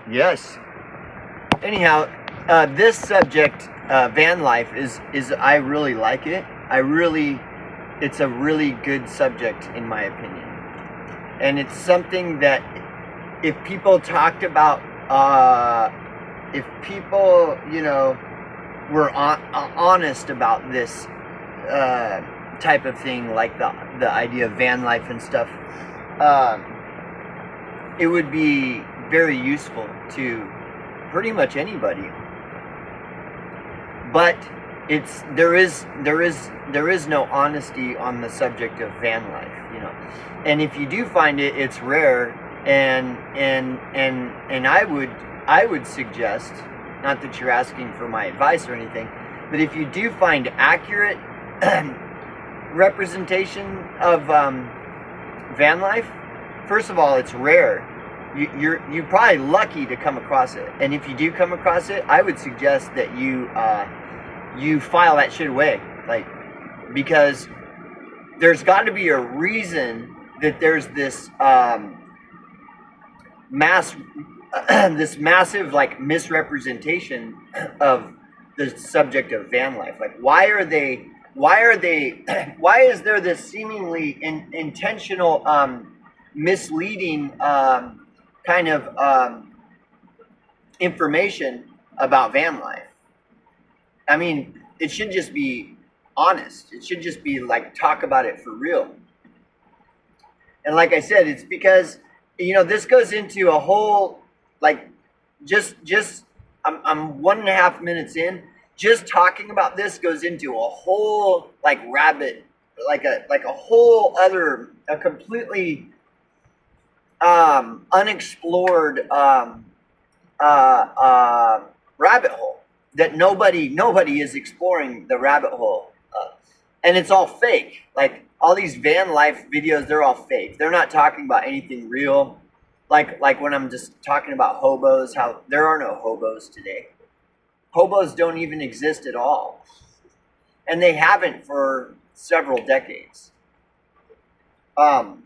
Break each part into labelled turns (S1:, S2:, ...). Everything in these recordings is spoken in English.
S1: Yes. Anyhow, this subject, van life, is I really like it. It's a really good subject in my opinion, and it's something that if people talked about, if people, were honest about this type of thing, like the idea of van life and stuff, uh, it would be very useful to pretty much anybody. But there is no honesty on the subject of van life. And if you do find it, it's rare. And I would suggest, not that you're asking for my advice or anything, but if you do find accurate representation of van life, first of all, it's rare. You're probably lucky to come across it, and if you do come across it, I would suggest that you file that shit away, because there's got to be a reason that there's this this massive misrepresentation of the subject of van life. Why is there this seemingly intentional misleading kind of information about van life? I mean, it should just be honest. It should just be talk about it for real. And like I said, it's because this goes into a whole I'm 1.5 minutes in. Just talking about this goes into a whole rabbit, a whole other, a completely unexplored rabbit hole that nobody is exploring the rabbit hole, and it's all fake. All these van life videos, they're all fake. They're not talking about anything real. Like when I'm just talking about hobos, how there are no hobos today. Hobos don't even exist at all, and they haven't for several decades. And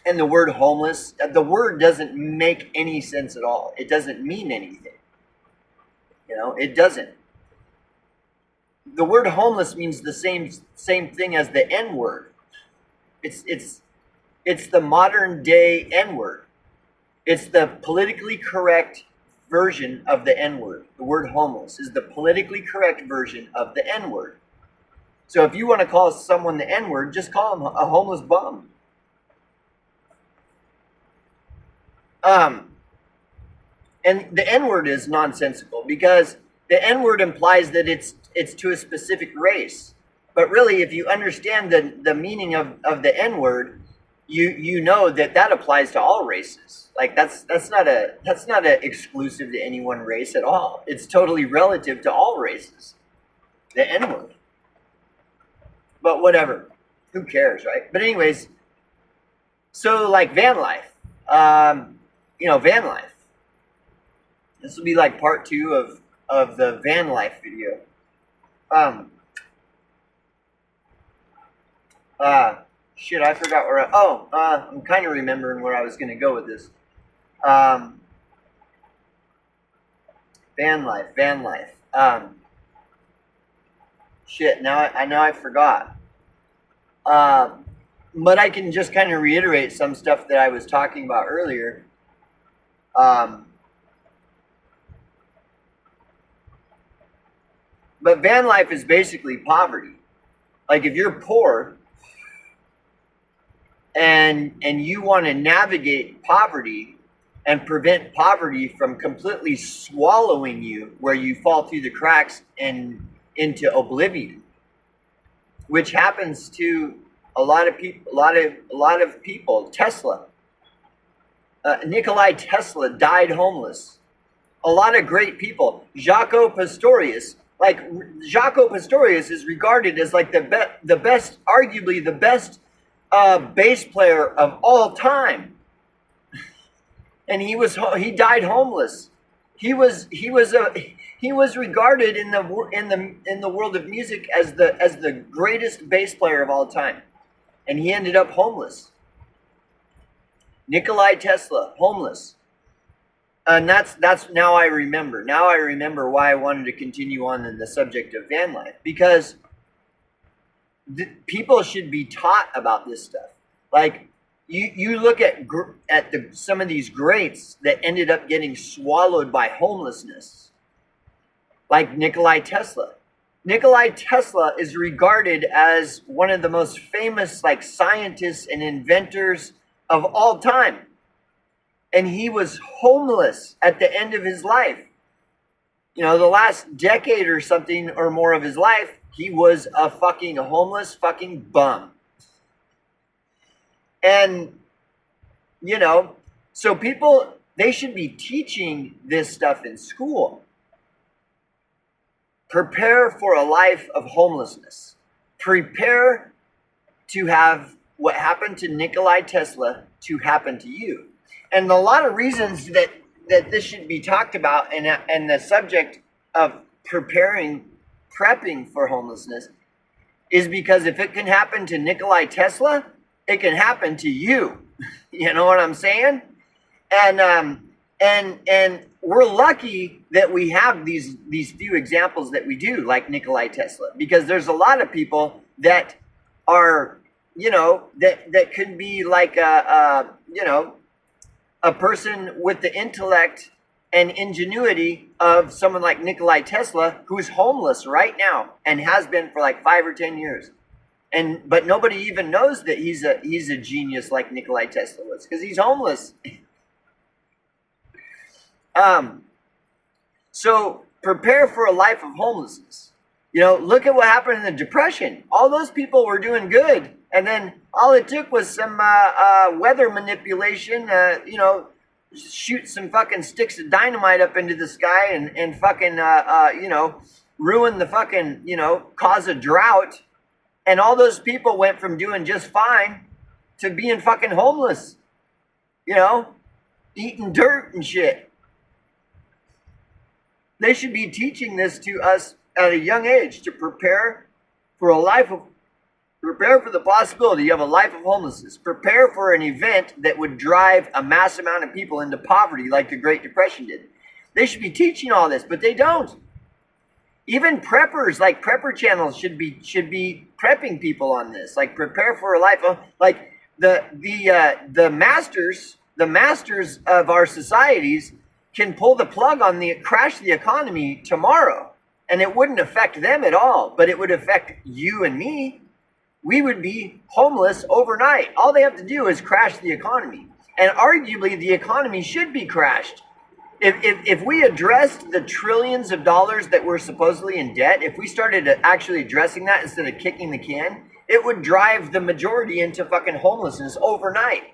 S1: the word homeless, the word doesn't make any sense at all. It doesn't mean anything. It doesn't. The word homeless means the same thing as the N-word. It's the modern day N-word. It's the politically correct version of the N-word. The word homeless is the politically correct version of the N-word. So if you want to call someone the N-word, just call them a homeless bum. And the N-word is nonsensical because the N-word implies that it's to a specific race. But really, if you understand the meaning of the N-word, you know that applies to all races. That's not a exclusive to any one race at all. It's totally relative to all races. The N-word. But whatever. Who cares, right? But anyways, so van life. Van life. This will be part 2 of the van life video. Shit, I forgot where I'm kind of remembering where I was going to go with this. Van life. Shit, now I forgot. But I can just kind of reiterate some stuff that I was talking about earlier. But van life is basically poverty. If you're poor and you want to navigate poverty and prevent poverty from completely swallowing you, where you fall through the cracks and into oblivion, which happens to a lot of people. Tesla, Nikolai Tesla died homeless. A lot of great people. Jaco Pastorius. Jaco Pastorius is regarded as the best, arguably the best bass player of all time, and he died homeless. He was regarded in the world of music as the greatest bass player of all time, and he ended up homeless. Nikolai Tesla, homeless. And that's now I remember. Now I remember why I wanted to continue on in the subject of van life, because people should be taught about this stuff. Like you look at some of these greats that ended up getting swallowed by homelessness, like Nikola Tesla. Nikola Tesla is regarded as one of the most famous like scientists and inventors of all time. And he was homeless at the end of his life. You know, the last decade or something or more of his life, he was a fucking homeless fucking bum. And, you know, so people, they should be teaching this stuff in school. Prepare for a life of homelessness. Prepare to have what happened to Nikola Tesla to happen to you. And a lot of reasons that this should be talked about, and the subject of prepping for homelessness, is because if it can happen to Nikola Tesla, it can happen to you. You know what I'm saying? And we're lucky that we have these few examples that we do, like Nikola Tesla, because there's a lot of people that are, you know, that could be like a person with the intellect and ingenuity of someone like Nikola Tesla, who's homeless right now and has been for like 5 or 10 years. But nobody even knows that he's a genius like Nikola Tesla was, because he's homeless. So prepare for a life of homelessness. You know, look at what happened in the Depression. All those people were doing good, and then all it took was some weather manipulation, you know, shoot some fucking sticks of dynamite up into the sky and fucking, you know, ruin the fucking, you know, cause a drought. And all those people went from doing just fine to being fucking homeless, you know, eating dirt and shit. They should be teaching this to us at a young age, to prepare for the possibility of a life of homelessness. Prepare for an event that would drive a mass amount of people into poverty like the Great Depression did. They should be teaching all this, but they don't. Even preppers, like prepper channels, should be prepping people on this. Like, prepare for a life of, like, the masters of our societies can pull the plug on crash the economy tomorrow, and it wouldn't affect them at all, but it would affect you and me. We would be homeless overnight. All they have to do is crash the economy. And arguably, the economy should be crashed. If we addressed the trillions of dollars that we're supposedly in debt, if we started actually addressing that instead of kicking the can, it would drive the majority into fucking homelessness overnight.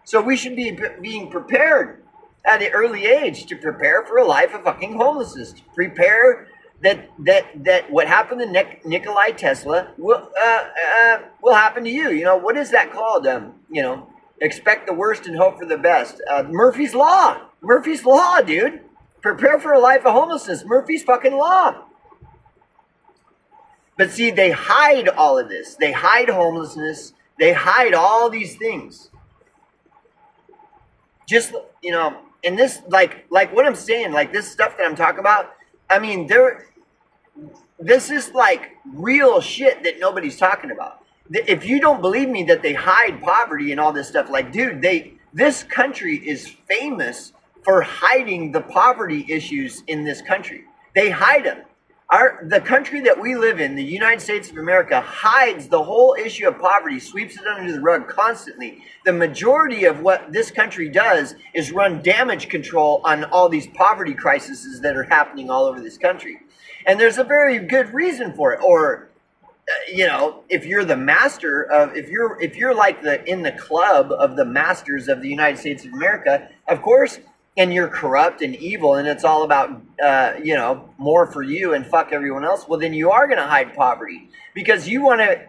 S1: So we should be being prepared at an early age to prepare for a life of fucking homelessness. To prepare that what happened to Nikola Tesla will happen to you. You know, what is that called? You know, expect the worst and hope for the best. Murphy's Law. Murphy's Law, dude. Prepare for a life of homelessness. Murphy's fucking Law. But see, they hide all of this. They hide homelessness. They hide all these things. Just, you know, and this, like what I'm saying, like this stuff that I'm talking about, I mean, this is like real shit that nobody's talking about. If you don't believe me that they hide poverty and all this stuff, like, dude, this country is famous for hiding the poverty issues in this country. They hide them. The country that we live in, the United States of America, hides the whole issue of poverty, sweeps it under the rug constantly. The majority of what this country does is run damage control on all these poverty crises that are happening all over this country. And there's a very good reason for it. Or, you know, if you're the master of, if you're like in the club of the masters of the United States of America, of course, and you're corrupt and evil, and it's all about, you know, more for you and fuck everyone else, well, then you are going to hide poverty because you want to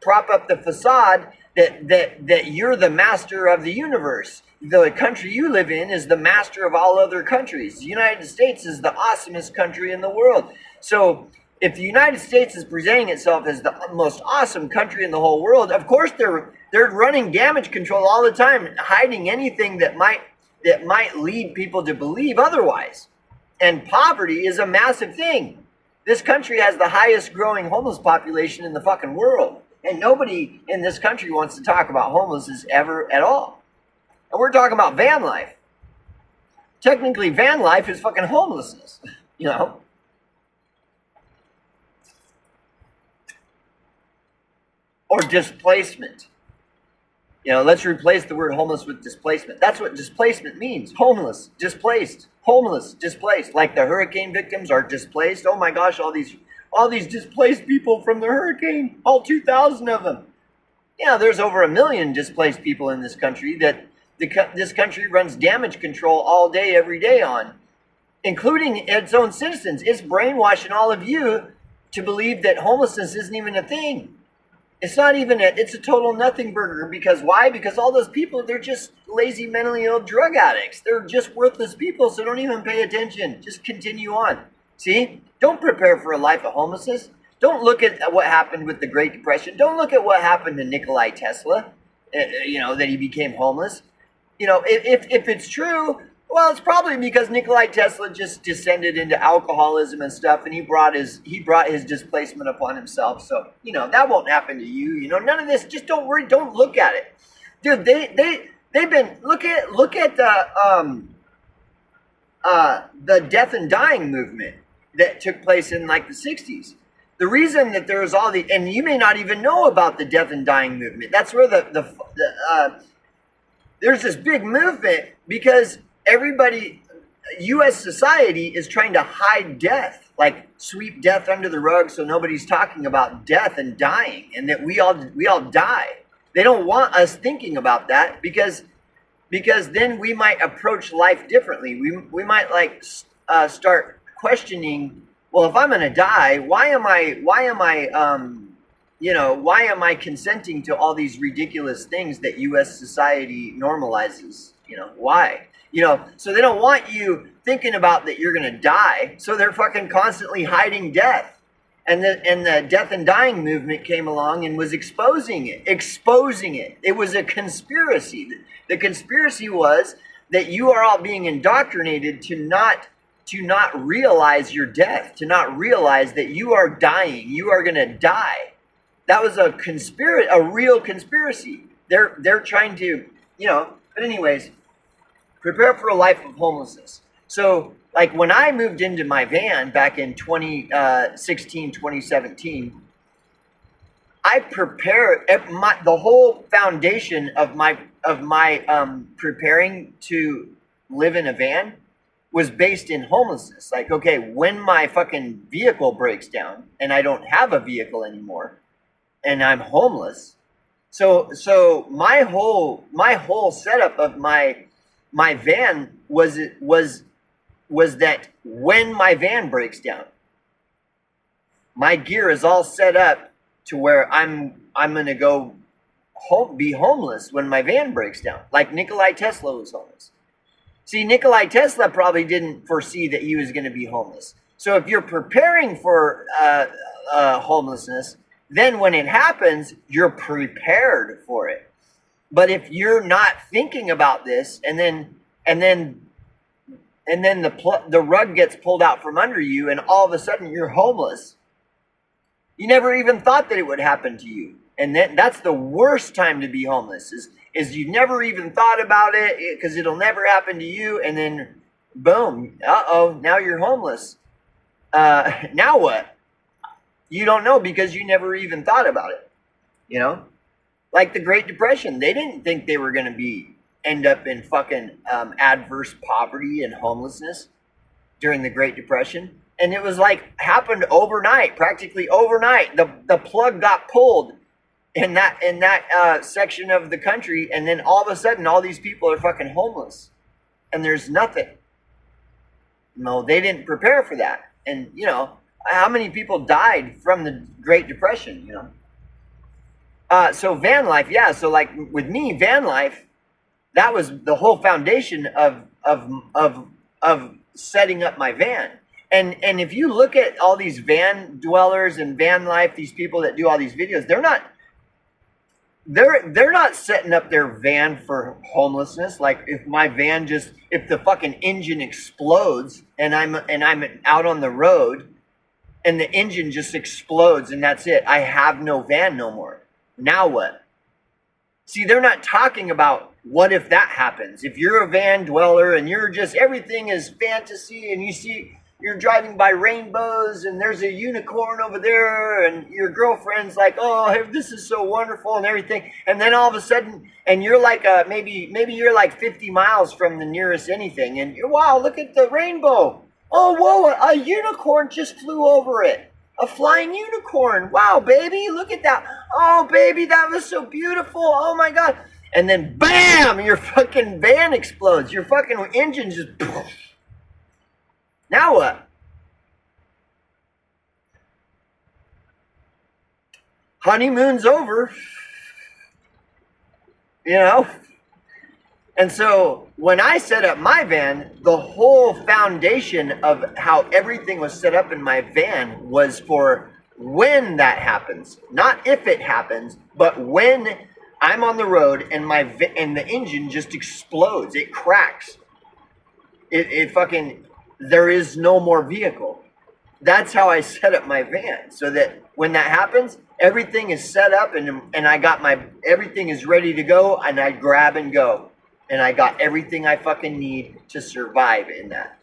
S1: prop up the facade that you're the master of the universe. The country you live in is the master of all other countries. The United States is the awesomest country in the world. So if the United States is presenting itself as the most awesome country in the whole world, of course they're running damage control all the time, hiding anything that might that might lead people to believe otherwise. And poverty is a massive thing. This country has the highest growing homeless population in the fucking world. And nobody in this country wants to talk about homelessness ever at all. And we're talking about van life. Technically, van life is fucking homelessness, you know? Or displacement. You know, let's replace the word homeless with displacement. That's what displacement means. Homeless, displaced, homeless, displaced. Like the hurricane victims are displaced. Oh my gosh, all these displaced people from the hurricane, all 2,000 of them. Yeah, there's over 1 million displaced people in this country that this country runs damage control all day, every day on, including its own citizens. It's brainwashing all of you to believe that homelessness isn't even a thing. It's not even it's a total nothing burger. Because why? Because all those people, they're just lazy, mentally ill drug addicts. They're just worthless people, so don't even pay attention. Just continue on. See? Don't prepare for a life of homelessness. Don't look at what happened with the Great Depression. Don't look at what happened to Nikola Tesla, you know, that he became homeless. You know, if it's true, well, it's probably because Nikola Tesla just descended into alcoholism and stuff, and he brought his displacement upon himself. So, you know, that won't happen to you. You know, none of this. Just don't worry. Don't look at it, dude. They've been look at the death and dying movement that took place in like the 60s. The reason that there's all the, and you may not even know about the death and dying movement. That's where there's this big movement because everybody, U.S. society is trying to hide death, like sweep death under the rug so nobody's talking about death and dying and that we all die. They don't want us thinking about that because then we might approach life differently. We might like start questioning, well, if I'm going to die, why am I consenting to all these ridiculous things that U.S. society normalizes? You know, why? You know, so they don't want you thinking about that you're going to die. So they're fucking constantly hiding death. And the death and dying movement came along and was exposing it. It was a conspiracy. The conspiracy was that you are all being indoctrinated to not realize your death, to not realize that you are dying. You are going to die. That was a real conspiracy. They're trying to, you know, but anyways, prepare for a life of homelessness. So, like when I moved into my van back in 2016, 2017, I prepared the whole foundation of my preparing to live in a van was based in homelessness. Like, okay, when my fucking vehicle breaks down and I don't have a vehicle anymore and I'm homeless. So my whole setup of my van was that when my van breaks down, my gear is all set up to where I'm going to go be homeless when my van breaks down, like Nikola Tesla was homeless. See, Nikola Tesla probably didn't foresee that he was going to be homeless. So if you're preparing for homelessness, then when it happens, you're prepared for it. But if you're not thinking about this, and then the rug gets pulled out from under you, and all of a sudden you're homeless, you never even thought that it would happen to you. And that's the worst time to be homeless, is you never even thought about it because it'll never happen to you. And then, boom, now you're homeless. Now what? You don't know because you never even thought about it. You know? Like the Great Depression. They didn't think they were going to end up in fucking adverse poverty and homelessness during the Great Depression. And it was like happened overnight, practically overnight. The plug got pulled in that section of the country, and then all of a sudden all these people are fucking homeless and there's nothing. No, they didn't prepare for that. And you know how many people died from the Great Depression, you know? So van life, yeah. So like with me, van life, that was the whole foundation of setting up my van. And if you look at all these van dwellers and van life, these people that do all these videos, they're not they're not setting up their van for homelessness. Like if my van if the fucking engine explodes and I'm out on the road and the engine just explodes and that's it. I have no van no more. Now what? See, they're not talking about what if that happens. If you're a van dweller and you're just everything is fantasy and you're driving by rainbows and there's a unicorn over there and your girlfriend's like, oh, this is so wonderful and everything. And then all of a sudden, and you're like, maybe you're like 50 miles from the nearest anything. And wow, look at the rainbow. Oh, whoa, a unicorn just flew over it. A flying unicorn. Wow, baby, look at that. Oh, baby, that was so beautiful. Oh my God. And then bam, your fucking van explodes. Your fucking engine just... Now what? Honeymoon's over. You know? And so when I set up my van, the whole foundation of how everything was set up in my van was for when that happens. Not if it happens, but when I'm on the road and and the engine just explodes. It cracks. It fucking... There is no more vehicle. That's how I set up my van, so that when that happens, everything is set up and I got everything is ready to go, and I grab and go. And I got everything I fucking need to survive in that.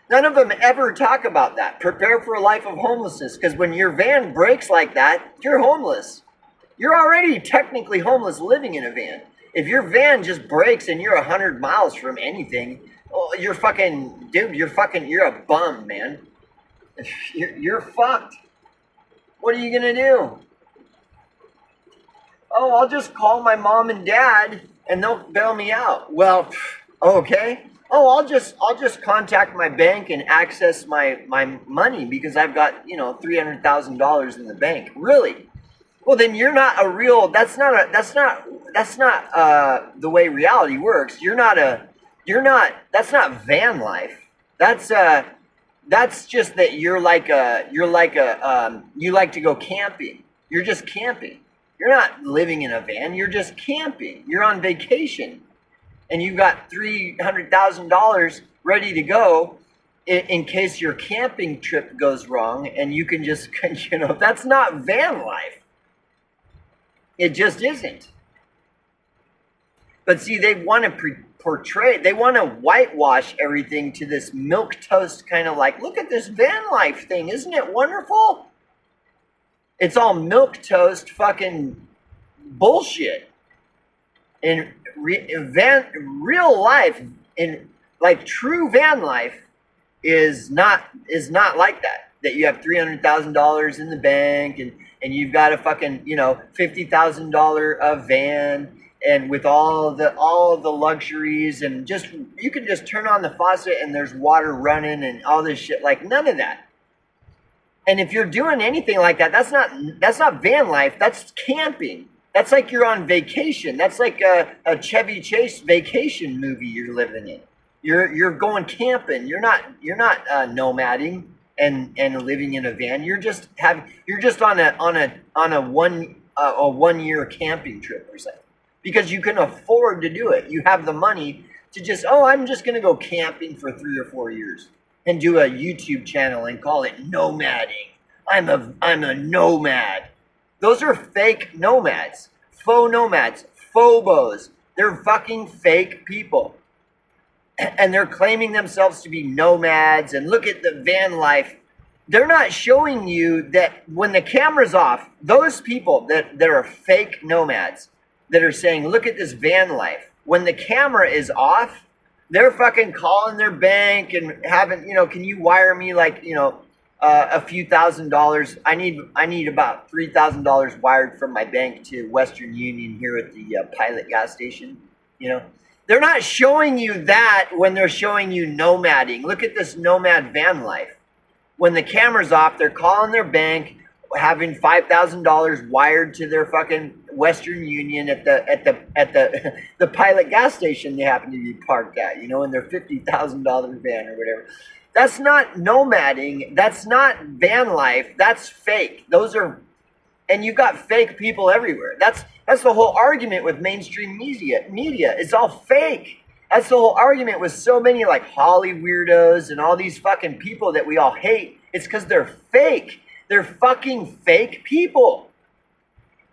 S1: None of them ever talk about that. Prepare for a life of homelessness, because when your van breaks like that, you're homeless. You're already technically homeless living in a van. If your van just breaks and you're 100 miles from anything, oh, you're fucking, dude, you're a bum, man. You're fucked. What are you gonna do? Oh, I'll just call my mom and dad and they'll bail me out. Well, okay. Oh, I'll just contact my bank and access my money because I've got, $300,000 in the bank. Really? Well, then you're not a real. That's not the way reality works. That's not van life. That's just that you like to go camping. You're just camping. You're not living in a van. You're just camping. You're on vacation, and you've got $300,000 ready to go in case your camping trip goes wrong, and you can just, that's not van life. It just isn't. But see, they want to portray, they want to whitewash everything to this milquetoast kind of like, look at this van life thing. Isn't it wonderful? It's all milquetoast fucking bullshit. In real life, in like true van life is not like that. That you have $300,000 in the bank and you've got a fucking, $50,000 van and with all the luxuries and just, you can just turn on the faucet and there's water running and all this shit. Like none of that. And if you're doing anything like that, that's not van life. That's camping. That's like you're on vacation. That's like a Chevy Chase vacation movie you're living in. You're going camping. You're not nomading and living in a van. You're just on a 1 year camping trip or something. Because you can afford to do it. You have the money to just, I'm just going to go camping for 3 or 4 years and do a YouTube channel and call it nomading. I'm a nomad. Those are fake nomads, phobos. They're fucking fake people. And they're claiming themselves to be nomads and look at the van life. They're not showing you that when the camera's off, those people that are fake nomads that are saying, look at this van life. When the camera is off, they're fucking calling their bank and having, can you wire me like, a few $1,000s? I need about $3,000 wired from my bank to Western Union here at the Pilot gas station. They're not showing you that when they're showing you nomading. Look at this nomad van life. When the camera's off, they're calling their bank, having $5,000 wired to their fucking Western Union at the Pilot gas station they happen to be parked at, in their $50,000 van or whatever. That's not nomading. That's not van life. That's fake. Those are And you've got fake people everywhere. That's the whole argument with mainstream media. It's all fake. That's the whole argument with so many like Holly weirdos and all these fucking people that we all hate. It's because they're fake. They're fucking fake people.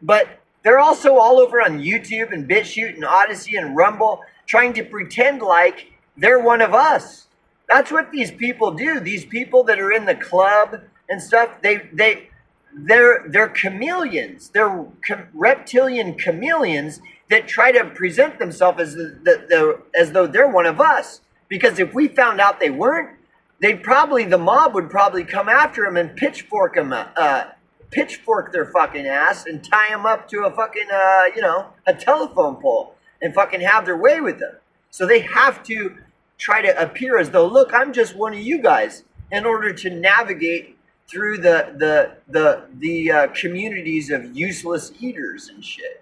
S1: But they're also all over on YouTube and BitChute and Odyssey and Rumble trying to pretend like they're one of us. That's what these people do. These people that are in the club and stuff, they're chameleons. They're reptilian chameleons that try to present themselves as though they're one of us. Because if we found out they weren't, the mob would probably come after them and pitchfork their fucking ass and tie them up to a fucking, a telephone pole and fucking have their way with them. So they have to try to appear as though, look, I'm just one of you guys, in order to navigate through the communities of useless eaters and shit.